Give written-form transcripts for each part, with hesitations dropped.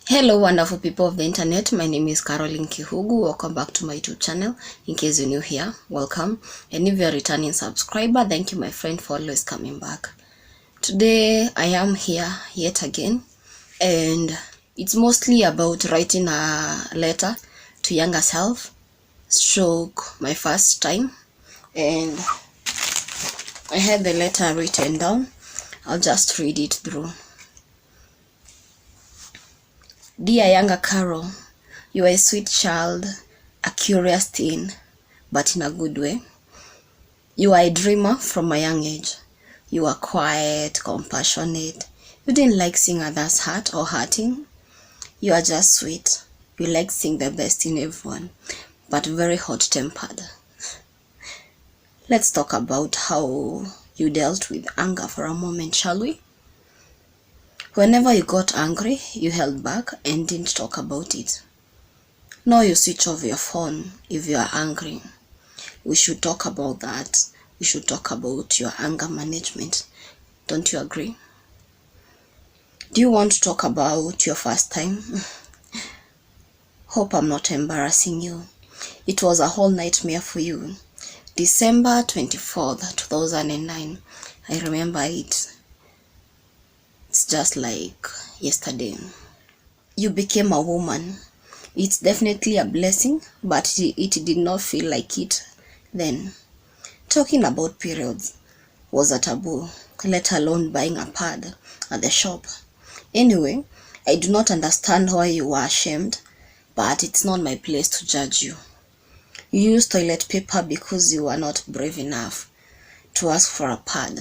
Hello wonderful people of the internet, my name is Caroline Kihugu. Welcome back to my YouTube channel. In case you're new here, welcome, and if you're a returning subscriber, thank you my friend for always coming back. Today I am here yet again, and it's mostly about writing a letter to younger self, stroke my first time, and I had the letter written down. I'll just read it through. Dear younger Carol, you are a sweet child, a curious teen, but in a good way. You are a dreamer from a young age. You are quiet, compassionate. You didn't like seeing others hurt or hurting. You are just sweet. You like seeing the best in everyone, but very hot-tempered. Let's talk about how you dealt with anger for a moment, shall we? Whenever you got angry, you held back and didn't talk about it. Now you switch off your phone if you are angry. We should talk about that. We should talk about your anger management. Don't you agree? Do you want to talk about your first time? Hope I'm not embarrassing you. It was a whole nightmare for you. December 24th, 2009. I remember it. It's just like yesterday. You became a woman. It's definitely a blessing, but it did not feel like it then. Talking about periods was a taboo, let alone buying a pad at the shop. Anyway, I do not understand why you were ashamed, but it's not my place to judge you. You used toilet paper because you were not brave enough to ask for a pad,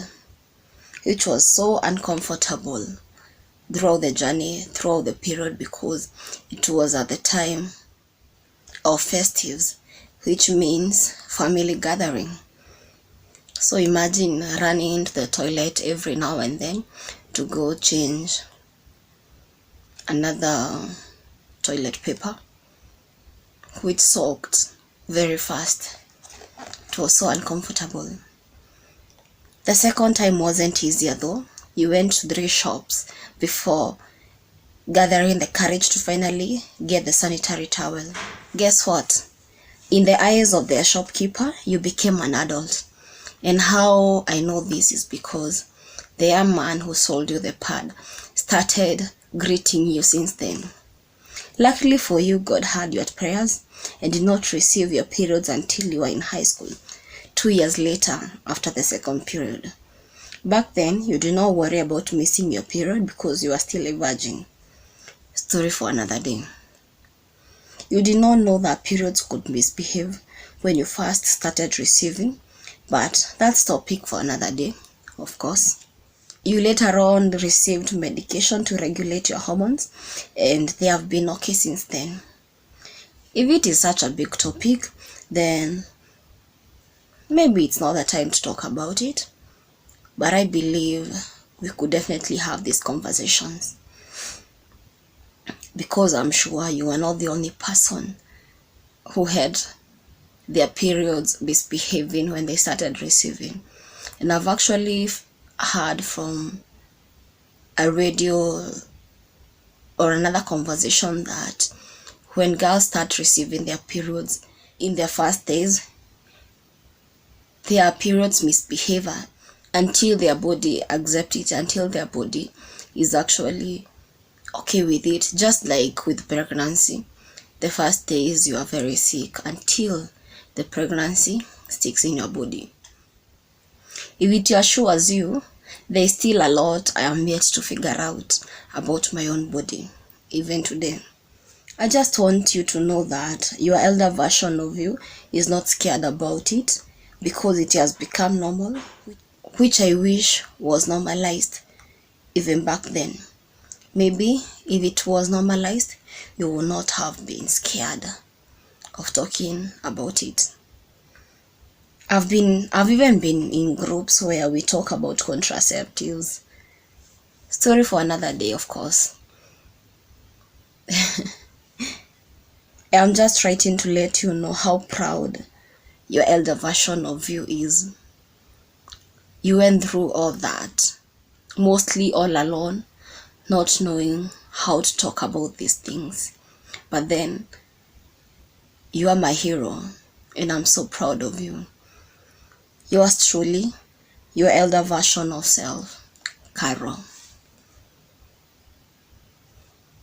which was so uncomfortable throughout the journey, throughout the period, because it was at the time of festives, which means family gathering. So imagine running into the toilet every now and then to go change another toilet paper, which soaked very fast. It was so uncomfortable. The second time wasn't easier though. You went to 3 shops before gathering the courage to finally get the sanitary towel. Guess what? In the eyes of the shopkeeper, you became an adult. And how I know this is because the young man who sold you the pad started greeting you since then. Luckily for you, God heard your prayers and did not receive your periods until you were in high school, 2 years later after the second period. Back then, you did not worry about missing your period because you were still a virgin. Story for another day. You did not know that periods could misbehave when you first started receiving, but that's topic for another day, of course. You later on received medication to regulate your hormones, and they have been okay since then. If it is such a big topic, then maybe it's not the time to talk about it, but I believe we could definitely have these conversations, because I'm sure you are not the only person who had their periods misbehaving when they started receiving. And I've actually heard from a radio or another conversation that when girls start receiving their periods in their first days, their periods misbehave until their body accepts it, until their body is actually okay with it. Just like with pregnancy, the first days you are very sick until the pregnancy sticks in your body. If it assures you, there's still a lot I am yet to figure out about my own body, even today. I just want you to know that your elder version of you is not scared about it because it has become normal, which I wish was normalized even back then. Maybe if it was normalized, you would not have been scared of talking about it. I've even been in groups where we talk about contraceptives. Story for another day, of course. I'm just writing to let you know how proud your elder version of you is. You went through all that, mostly all alone, not knowing how to talk about these things. But then you are my hero, and I'm so proud of you. Yours truly, your elder version of self, Carol.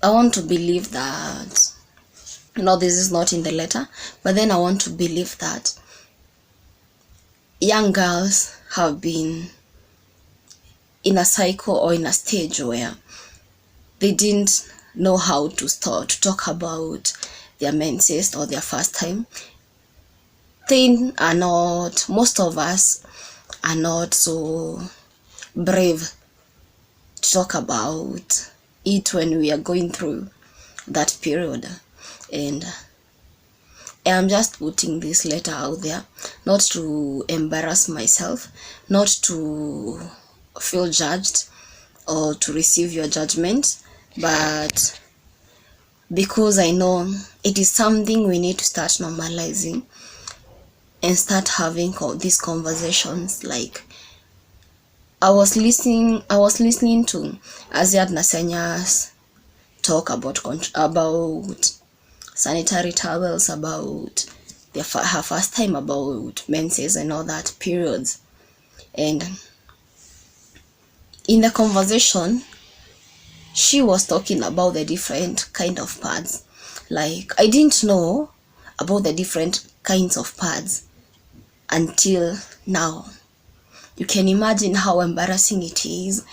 I want to believe that, this is not in the letter, but then I want to believe that young girls have been in a cycle or in a stage where they didn't know how to start to talk about their menses or their first time. Most of us are not so brave to talk about it when we are going through that period. And I'm just putting this letter out there, not to embarrass myself, not to feel judged or to receive your judgment, but because I know it is something we need to start normalizing and start having these conversations. Like, I was listening to Aziad Nasenya's talk about sanitary towels, about her first time, about menses and all that, periods. And in the conversation, she was talking about the different kind of pads. Like, I didn't know about the different kinds of pads until now. You can imagine how embarrassing it is,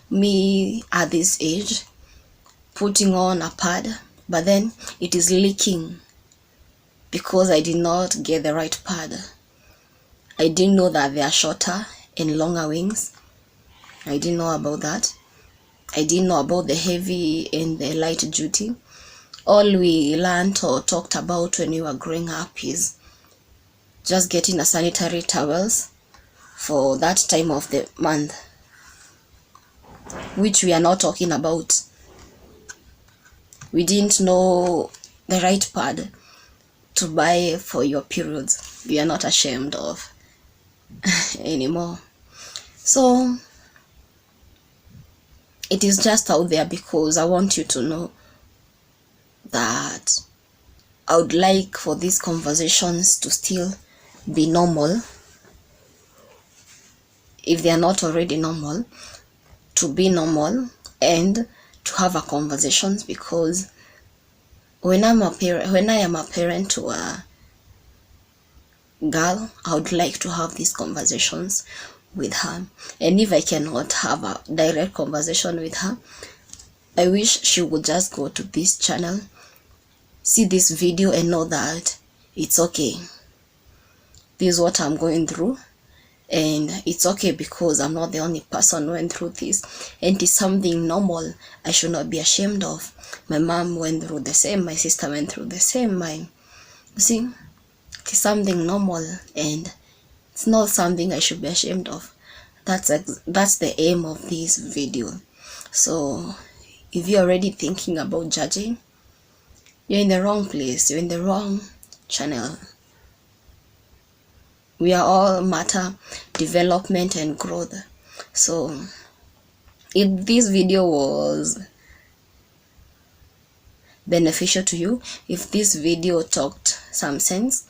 me at this age putting on a pad, but then it is leaking because I did not get the right pad. I didn't know that they are shorter and longer wings. I didn't know about that. I didn't know about the heavy and the light duty. All we learned or talked about when we were growing up is just getting a sanitary towels for that time of the month, which we are not talking about. We didn't know the right pad to buy for your periods. We are not ashamed of anymore. So it is just out there because I want you to know that I would like for these conversations to still be normal, if they are not already normal, to be normal and to have a conversations. Because when I am a parent to a girl, I would like to have these conversations with her. And if I cannot have a direct conversation with her, I wish she would just go to this channel, see this video, and know that it's okay. This is what I'm going through, and it's okay because I'm not the only person went through this, and it's something normal. I should not be ashamed of. My mom went through the same, my sister went through the same. See, it's something normal, and it's not something I should be ashamed of. That's the aim of this video. So if you're already thinking about judging, you're in the wrong place, you're in the wrong channel. We are all matter, development and growth. So if this video was beneficial to you, if this video talked some sense,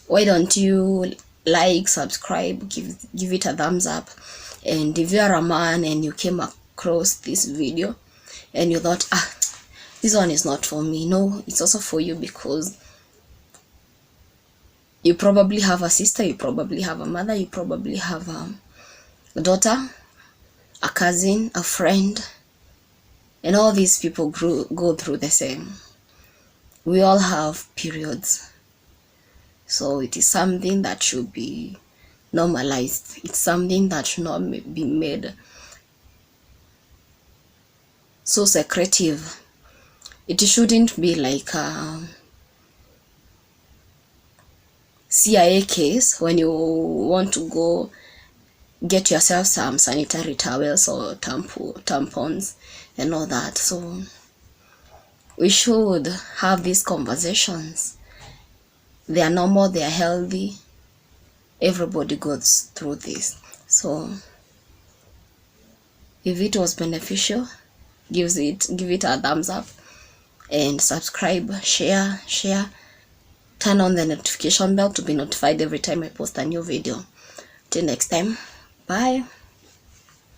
why don't you like, subscribe, give it a thumbs up. And if you are a man and you came across this video and you thought, this one is not for me, no, it's also for you, because you probably have a sister, you probably have a mother, you probably have a daughter, a cousin, a friend, and all these people go through the same. We all have periods. So it is something that should be normalized. It's something that should not be made so secretive. It shouldn't be like a CIA case when you want to go get yourself some sanitary towels or tampons and all that. So we should have these conversations. They are normal, they are healthy. Everybody goes through this. So if it was beneficial, give it a thumbs up, and subscribe, share, turn on the notification bell to be notified every time I post a new video. Till next time, bye.